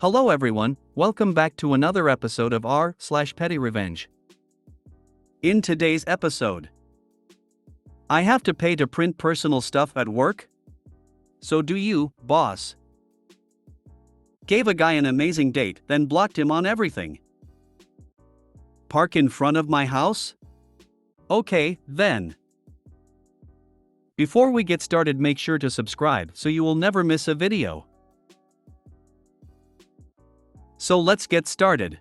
Hello everyone, welcome back to another episode of r/PettyRevenge. In today's episode, I have to pay to print personal stuff at work? So do you, boss. Gave a guy an amazing date, then blocked him on everything. Park in front of my house? Okay, then. Before we get started, make sure to subscribe so you will never miss a video. So let's get started.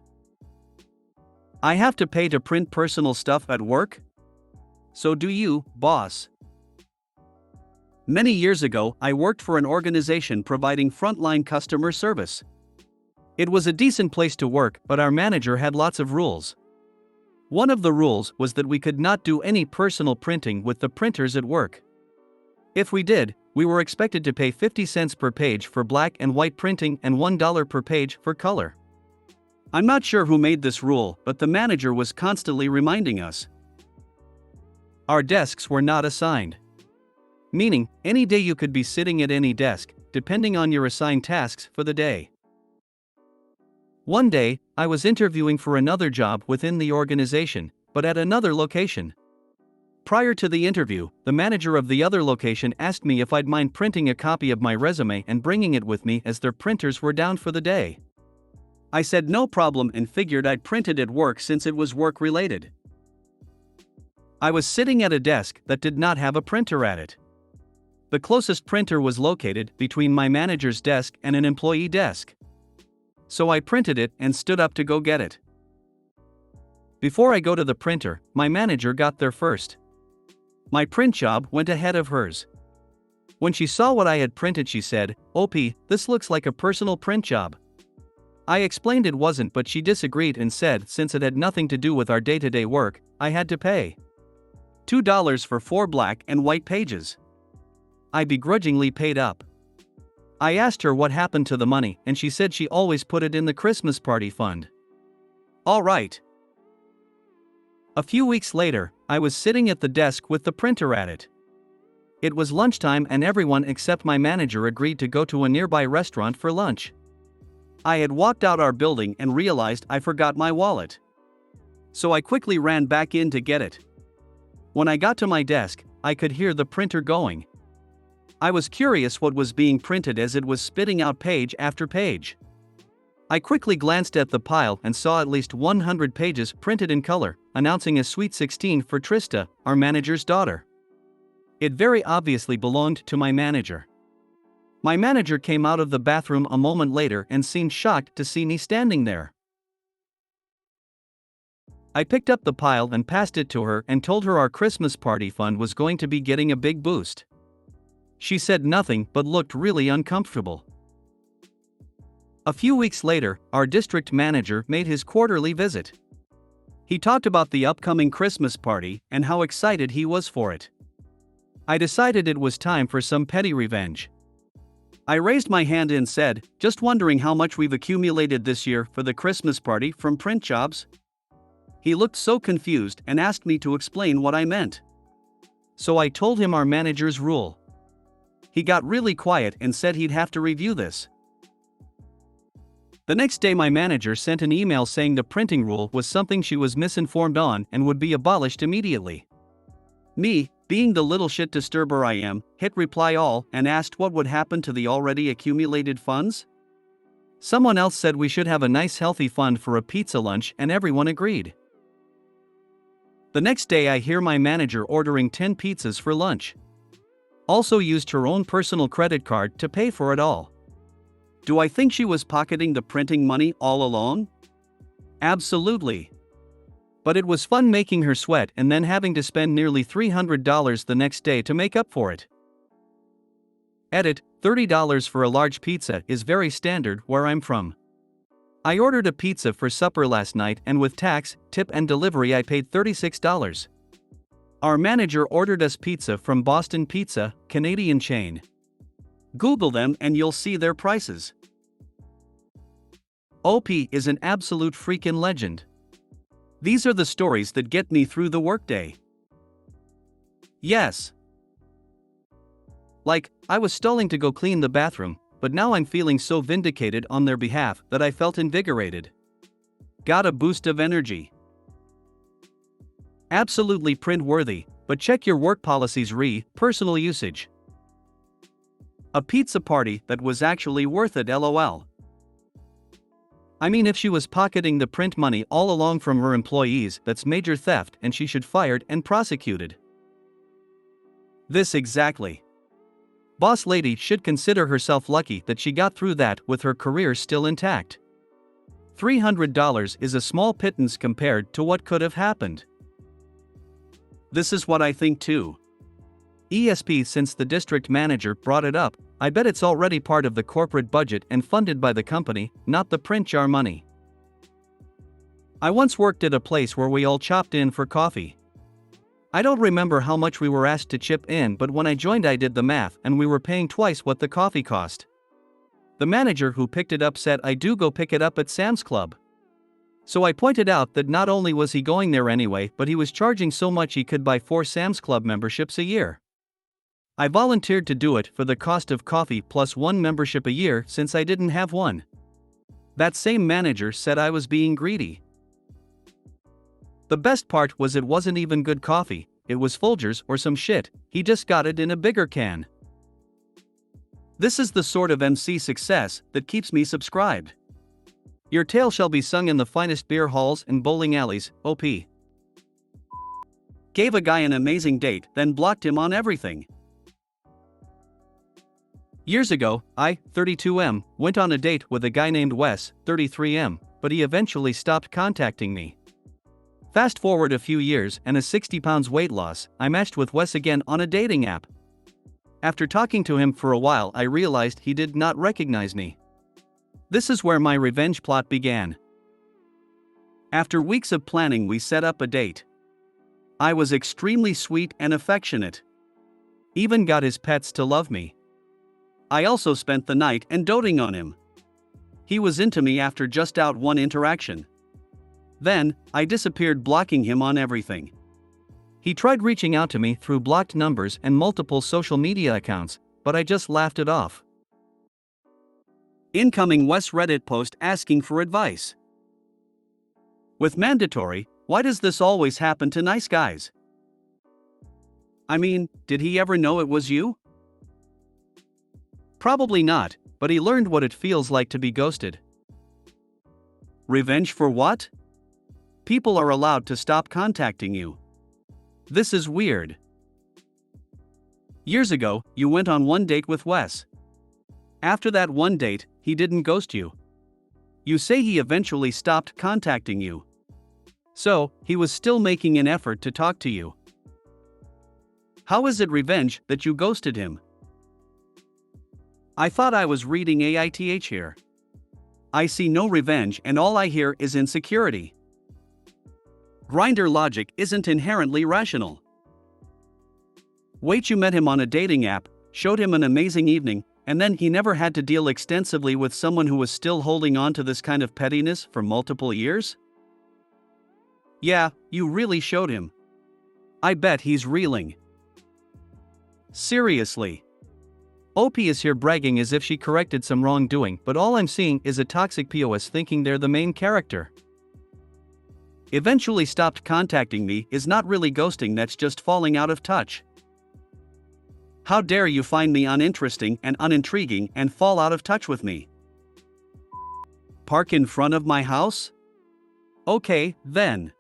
I have to pay to print personal stuff at work? So do you, boss. Many years ago, I worked for an organization providing frontline customer service. It was a decent place to work, but our manager had lots of rules. One of the rules was that we could not do any personal printing with the printers at work. If we did, we were expected to pay 50 cents per page for black and white printing and $1 per page for color. I'm not sure who made this rule, but the manager was constantly reminding us. Our desks were not assigned. Meaning, any day you could be sitting at any desk, depending on your assigned tasks for the day. One day, I was interviewing for another job within the organization, but at another location. Prior to the interview, the manager of the other location asked me if I'd mind printing a copy of my resume and bringing it with me as their printers were down for the day. I said no problem and figured I'd print it at work since it was work-related. I was sitting at a desk that did not have a printer at it. The closest printer was located between my manager's desk and an employee desk. So I printed it and stood up to go get it. Before I go to the printer, my manager got there first. My print job went ahead of hers. When she saw what I had printed, she said, "OP, this looks like a personal print job." I explained it wasn't, but she disagreed and said since it had nothing to do with our day-to-day work, I had to pay $2 for 4 black and white pages. I begrudgingly paid up. I asked her what happened to the money, and she said she always put it in the Christmas party fund. All right. A few weeks later, I was sitting at the desk with the printer at it. It was lunchtime and everyone except my manager agreed to go to a nearby restaurant for lunch. I had walked out our building and realized I forgot my wallet. So I quickly ran back in to get it. When I got to my desk, I could hear the printer going. I was curious what was being printed as it was spitting out page after page. I quickly glanced at the pile and saw at least 100 pages printed in color, announcing a Sweet 16 for Trista, our manager's daughter. It very obviously belonged to my manager. My manager came out of the bathroom a moment later and seemed shocked to see me standing there. I picked up the pile and passed it to her and told her our Christmas party fund was going to be getting a big boost. She said nothing but looked really uncomfortable. A few weeks later, our district manager made his quarterly visit. He talked about the upcoming Christmas party and how excited he was for it. I decided it was time for some petty revenge. I raised my hand and said, "Just wondering how much we've accumulated this year for the Christmas party from print jobs?" He looked so confused and asked me to explain what I meant. So I told him our manager's rule. He got really quiet and said he'd have to review this. The next day my manager sent an email saying the printing rule was something she was misinformed on and would be abolished immediately. Me, being the little shit disturber I am, hit reply all and asked what would happen to the already accumulated funds. Someone else said we should have a nice healthy fund for a pizza lunch and everyone agreed. The next day I hear my manager ordering 10 pizzas for lunch. Also used her own personal credit card to pay for it all. Do I think she was pocketing the printing money all along? Absolutely. But it was fun making her sweat and then having to spend nearly $300 the next day to make up for it. Edit, $30 for a large pizza is very standard where I'm from. I ordered a pizza for supper last night and with tax, tip and delivery I paid $36. Our manager ordered us pizza from Boston Pizza, Canadian chain. Google them and you'll see their prices. OP is an absolute freaking legend. These are the stories that get me through the workday. Yes. Like, I was stalling to go clean the bathroom, but now I'm feeling so vindicated on their behalf that I felt invigorated. Got a boost of energy. Absolutely print-worthy, but check your work policies personal usage. A pizza party that was actually worth it lol. I mean, if she was pocketing the print money all along from her employees, that's major theft and she should fired and prosecuted. This exactly. Boss lady should consider herself lucky that she got through that with her career still intact. $300 is a small pittance compared to what could have happened. This is what I think too. ESP, since the district manager brought it up, I bet it's already part of the corporate budget and funded by the company, not the print jar money. I once worked at a place where we all chopped in for coffee. I don't remember how much we were asked to chip in, but when I joined I did the math and we were paying twice what the coffee cost. The manager who picked it up said I do go pick it up at Sam's Club. So I pointed out that not only was he going there anyway, but he was charging so much he could buy 4 Sam's Club memberships a year. I volunteered to do it for the cost of coffee plus 1 membership a year since I didn't have one. That same manager said I was being greedy. The best part was it wasn't even good coffee, it was Folgers or some shit, he just got it in a bigger can. This is the sort of MC success that keeps me subscribed. Your tale shall be sung in the finest beer halls and bowling alleys, OP. Gave a guy an amazing date, then blocked him on everything. Years ago, I, 32M, went on a date with a guy named Wes, 33M, but he eventually stopped contacting me. Fast forward a few years and a 60 pounds weight loss, I matched with Wes again on a dating app. After talking to him for a while, I realized he did not recognize me. This is where my revenge plot began. After weeks of planning, we set up a date. I was extremely sweet and affectionate. Even got his pets to love me. I also spent the night and doting on him. He was into me after just out one interaction. Then, I disappeared, blocking him on everything. He tried reaching out to me through blocked numbers and multiple social media accounts, but I just laughed it off. Incoming Wes Reddit post asking for advice. With mandatory, why does this always happen to nice guys? I mean, did he ever know it was you? Probably not, but he learned what it feels like to be ghosted. Revenge for what? People are allowed to stop contacting you. This is weird. Years ago, you went on one date with Wes. After that one date, he didn't ghost you. You say he eventually stopped contacting you. So, he was still making an effort to talk to you. How is it revenge that you ghosted him? I thought I was reading AITH here. I see no revenge and all I hear is insecurity. Grindr logic isn't inherently rational. Wait, you met him on a dating app, showed him an amazing evening, and then he never had to deal extensively with someone who was still holding on to this kind of pettiness for multiple years? Yeah, you really showed him. I bet he's reeling. Seriously. OP is here bragging as if she corrected some wrongdoing, but all I'm seeing is a toxic POS thinking they're the main character. Eventually stopped contacting me is not really ghosting, that's just falling out of touch. How dare you find me uninteresting and unintriguing and fall out of touch with me? Park in front of my house? Okay, then.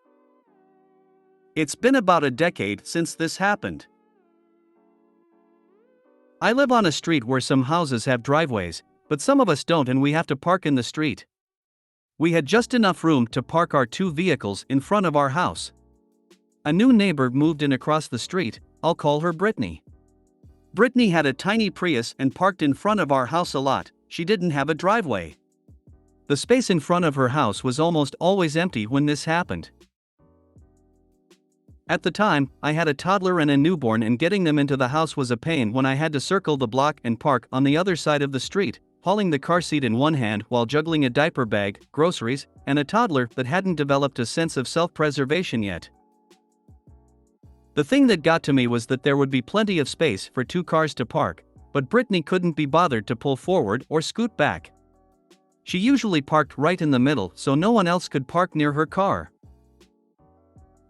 It's been about a decade since this happened. I live on a street where some houses have driveways, but some of us don't and we have to park in the street. We had just enough room to park our 2 vehicles in front of our house. A new neighbor moved in across the street, I'll call her Brittany. Brittany had a tiny Prius and parked in front of our house a lot, she didn't have a driveway. The space in front of her house was almost always empty when this happened. At the time, I had a toddler and a newborn and getting them into the house was a pain when I had to circle the block and park on the other side of the street, hauling the car seat in one hand while juggling a diaper bag, groceries, and a toddler that hadn't developed a sense of self-preservation yet. The thing that got to me was that there would be plenty of space for 2 cars to park, but Brittany couldn't be bothered to pull forward or scoot back. She usually parked right in the middle so no one else could park near her car.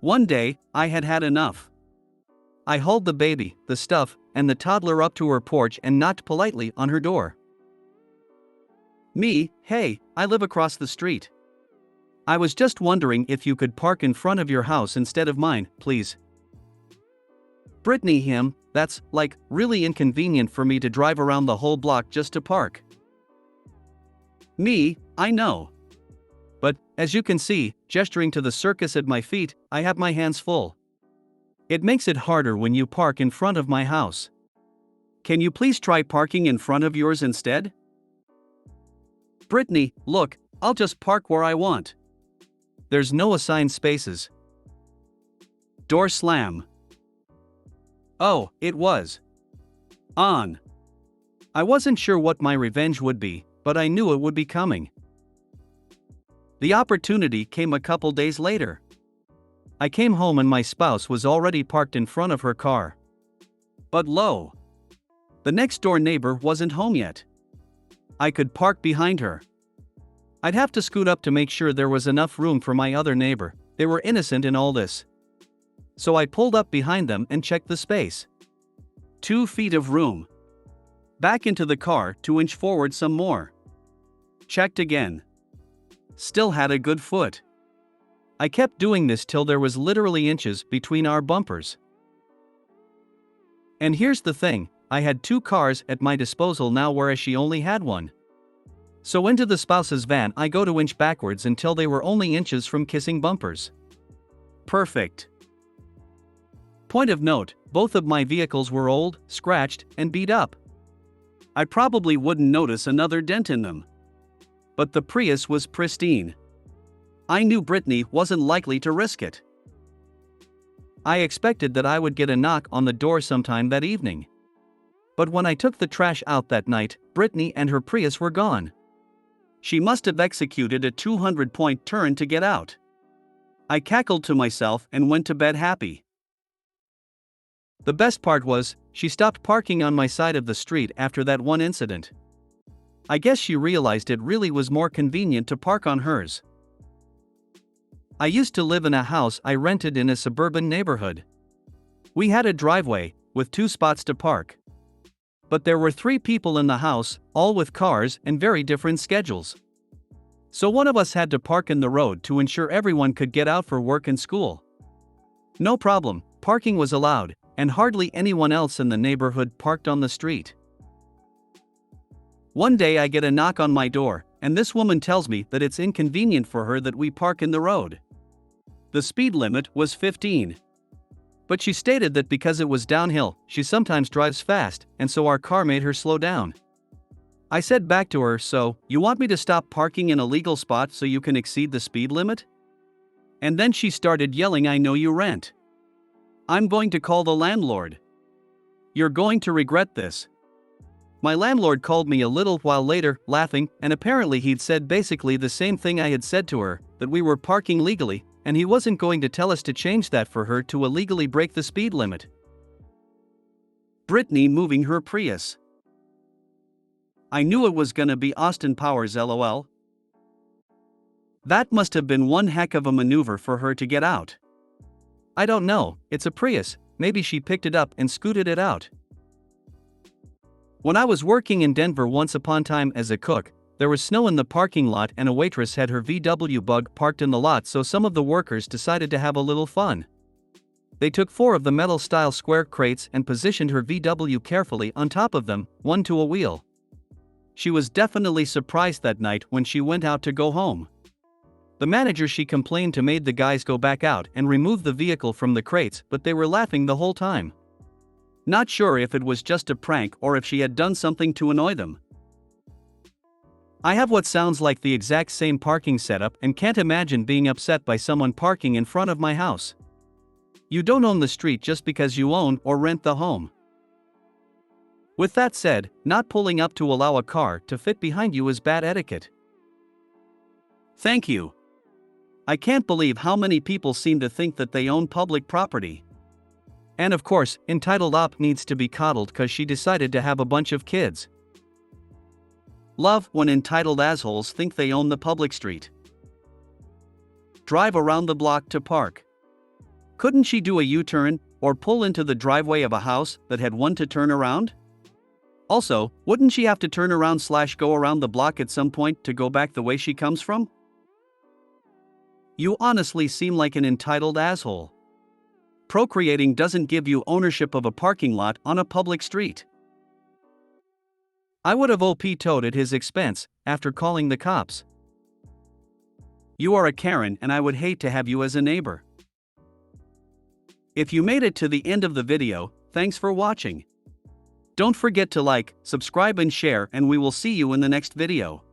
One day, I had had enough. I hauled the baby, the stuff, and the toddler up to her porch and knocked politely on her door. "Me, hey, I live across the street. I was just wondering if you could park in front of your house instead of mine, please." Brittany, that's, like, really inconvenient for me to drive around the whole block just to park. Me, I know. But, as you can see, gesturing to the circus at my feet, I have my hands full. It makes it harder when you park in front of my house. Can you please try parking in front of yours instead? Brittany, look, I'll just park where I want. There's no assigned spaces. Door slam. Oh, it was on. I wasn't sure what my revenge would be, but I knew it would be coming. The opportunity came a couple days later. I came home and my spouse was already parked in front of her car. But lo! The next door neighbor wasn't home yet. I could park behind her. I'd have to scoot up to make sure there was enough room for my other neighbor. They were innocent in all this. So I pulled up behind them and checked the space. 2 feet of room. Back into the car, 2 inch forward some more. Checked again. Still had a good foot. I kept doing this till there was literally inches between our bumpers. And here's the thing, I had 2 cars at my disposal now whereas she only had 1. So into the spouse's van I go to inch backwards until they were only inches from kissing bumpers. Perfect. Point of note, both of my vehicles were old, scratched, and beat up. I probably wouldn't notice another dent in them. But the Prius was pristine. I knew Brittany wasn't likely to risk it. I expected that I would get a knock on the door sometime that evening. But when I took the trash out that night, Brittany and her Prius were gone. She must have executed a 200-point turn to get out. I cackled to myself and went to bed happy. The best part was, she stopped parking on my side of the street after that one incident. I guess she realized it really was more convenient to park on hers. I used to live in a house I rented in a suburban neighborhood. We had a driveway, with 2 spots to park. But there were 3 people in the house, all with cars and very different schedules. So one of us had to park in the road to ensure everyone could get out for work and school. No problem, parking was allowed, and hardly anyone else in the neighborhood parked on the street. One day I get a knock on my door, and this woman tells me that it's inconvenient for her that we park in the road. The speed limit was 15. But she stated that because it was downhill, she sometimes drives fast, and so our car made her slow down. I said back to her, "So, you want me to stop parking in a legal spot so you can exceed the speed limit?" And then she started yelling, "I know you rent. I'm going to call the landlord. You're going to regret this." My landlord called me a little while later, laughing, and apparently he'd said basically the same thing I had said to her, that we were parking legally, and he wasn't going to tell us to change that for her to illegally break the speed limit. Brittany moving her Prius. I knew it was gonna be Austin Powers, lol. That must have been one heck of a maneuver for her to get out. I don't know, it's a Prius, maybe she picked it up and scooted it out. When I was working in Denver once upon a time as a cook, there was snow in the parking lot and a waitress had her VW Bug parked in the lot, so some of the workers decided to have a little fun. They took 4 of the metal-style square crates and positioned her VW carefully on top of them, one to a wheel. She was definitely surprised that night when she went out to go home. The manager she complained to made the guys go back out and remove the vehicle from the crates, but they were laughing the whole time. Not sure if it was just a prank or if she had done something to annoy them. I have what sounds like the exact same parking setup and can't imagine being upset by someone parking in front of my house. You don't own the street just because you own or rent the home. With that said, not pulling up to allow a car to fit behind you is bad etiquette. Thank you. I can't believe how many people seem to think that they own public property. And of course, entitled op needs to be coddled cause she decided to have a bunch of kids. Love when entitled assholes think they own the public street. Drive around the block to park. Couldn't she do a U-turn, or pull into the driveway of a house that had one to turn around? Also, wouldn't she have to turn around / go around the block at some point to go back the way she comes from? You honestly seem like an entitled asshole. Procreating doesn't give you ownership of a parking lot on a public street. I would have OP-toed at his expense, after calling the cops. You are a Karen and I would hate to have you as a neighbor. If you made it to the end of the video, thanks for watching. Don't forget to like, subscribe and share, and we will see you in the next video.